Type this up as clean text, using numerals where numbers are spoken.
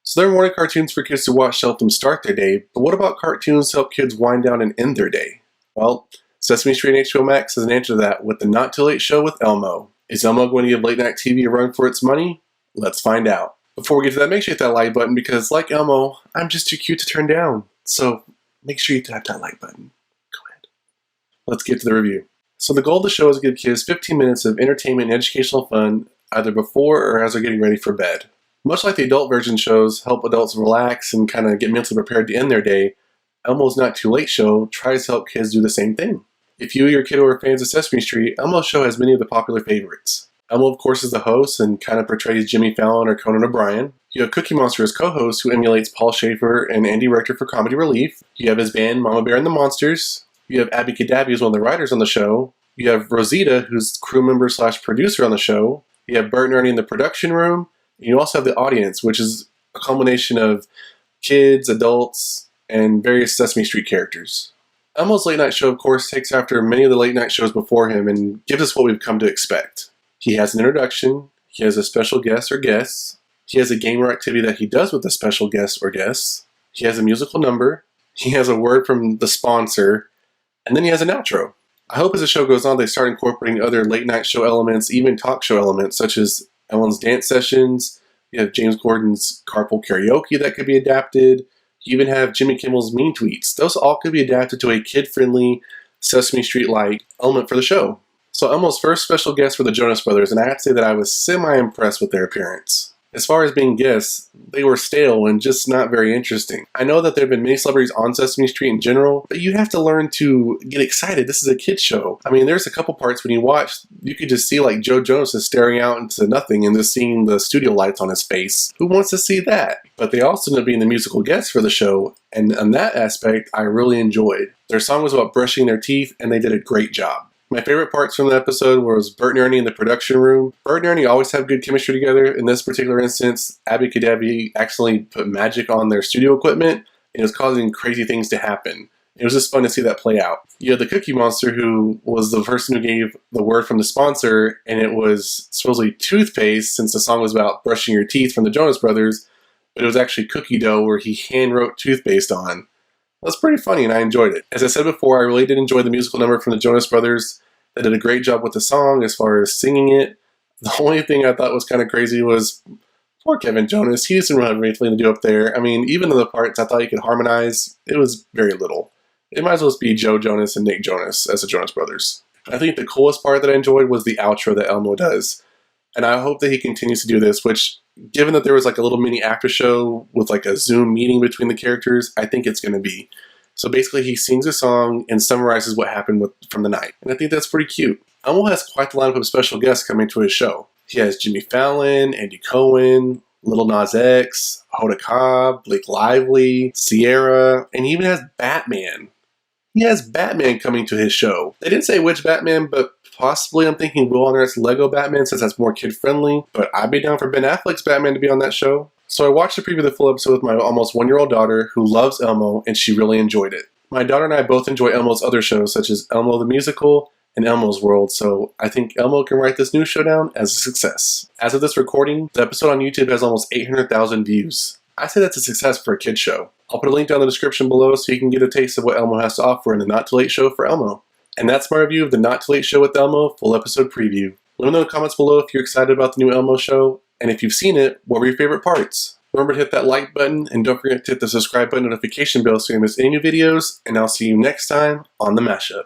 So there are morning cartoons for kids to watch to help them start their day, but what about cartoons to help kids wind down and end their day? Well, Sesame Street and HBO Max has an answer to that with the Not Too Late Show with Elmo. Is Elmo going to give late night TV a run for its money? Let's find out. Before we get to that, make sure you hit that like button because, like Elmo, I'm just too cute to turn down. So make sure you tap that like button. Go ahead. Let's get to the review. So the goal of the show is to give kids 15 minutes of entertainment and educational fun either before or as they're getting ready for bed. Much like the adult version shows help adults relax and kind of get mentally prepared to end their day, Elmo's Not Too Late show tries to help kids do the same thing. If you or your kiddo are fans of Sesame Street, Elmo's show has many of the popular favorites. Elmo, of course, is the host and kind of portrays Jimmy Fallon or Conan O'Brien. You have Cookie Monster as co-host, who emulates Paul Schaefer and Andy Richter for comedy relief. You have his band, Mama Bear and the Monsters. You have Abby Cadabby as one of the writers on the show. You have Rosita, who's crew member / producer on the show. You have Bert and Ernie in the production room. And you also have the audience, which is a combination of kids, adults, and various Sesame Street characters. Elmo's late night show, of course, takes after many of the late night shows before him and gives us what we've come to expect. He has an introduction, he has a special guest or guests, he has a game or activity that he does with the special guest or guests, he has a musical number, he has a word from the sponsor, and then he has an outro. I hope as the show goes on they start incorporating other late night show elements, even talk show elements, such as Ellen's dance sessions. You have James Gordon's carpool karaoke that could be adapted. You even have Jimmy Kimmel's mean tweets. Those all could be adapted to a kid-friendly, Sesame Street-like element for the show. So Elmo's first special guests were the Jonas Brothers, and I have to say that I was semi-impressed with their appearance. As far as being guests, they were stale and just not very interesting. I know that there have been many celebrities on Sesame Street in general, but you have to learn to get excited. This is a kid's show. I mean, there's a couple parts when you watch, you could just see like Joe Jonas is staring out into nothing and just seeing the studio lights on his face. Who wants to see that? But they also end up being the musical guests for the show, and on that aspect, I really enjoyed. Their song was about brushing their teeth, and they did a great job. My favorite parts from the episode was Bert and Ernie in the production room. Bert and Ernie always have good chemistry together. In this particular instance, Abby Cadabby accidentally put magic on their studio equipment, and it was causing crazy things to happen. It was just fun to see that play out. You had the Cookie Monster, who was the person who gave the word from the sponsor, and it was supposedly toothpaste, since the song was about brushing your teeth from the Jonas Brothers, but it was actually cookie dough where he hand wrote toothpaste on. That's pretty funny, and I enjoyed it. As I said before, I really did enjoy the musical number from the Jonas Brothers. They did a great job with the song as far as singing it. The only thing I thought was kind of crazy was poor Kevin Jonas. He just didn't have anything to do up there. I mean, even in the parts I thought he could harmonize, it was very little. It might as well be Joe Jonas and Nick Jonas as the Jonas Brothers. I think the coolest part that I enjoyed was the outro that Elmo does. And I hope that he continues to do this, which, given that there was like a little mini after show with like a Zoom meeting between the characters, I think it's going to be. So basically he sings a song and summarizes what happened from the night. And I think that's pretty cute. Elmo has quite the lineup of special guests coming to his show. He has Jimmy Fallon, Andy Cohen, Lil Nas X, Hoda Kotb, Blake Lively, Sierra, and he even has Batman. He has Batman coming to his show. They didn't say which Batman, but possibly I'm thinking Will Arnett's Lego Batman, since that's more kid-friendly. But I'd be down for Ben Affleck's Batman to be on that show. So I watched the preview of the full episode with my almost 1-year-old daughter, who loves Elmo, and she really enjoyed it. My daughter and I both enjoy Elmo's other shows, such as Elmo the Musical and Elmo's World, so I think Elmo can write this new show down as a success. As of this recording, the episode on YouTube has almost 800,000 views. I say that's a success for a kid's show. I'll put a link down in the description below so you can get a taste of what Elmo has to offer in the Not Too Late show for Elmo. And that's my review of the Not Too Late show with Elmo full episode preview. Let me know in the comments below if you're excited about the new Elmo show, and if you've seen it, what were your favorite parts? Remember to hit that like button, and don't forget to hit the subscribe button notification bell so you don't miss any new videos, and I'll see you next time on the Mashup.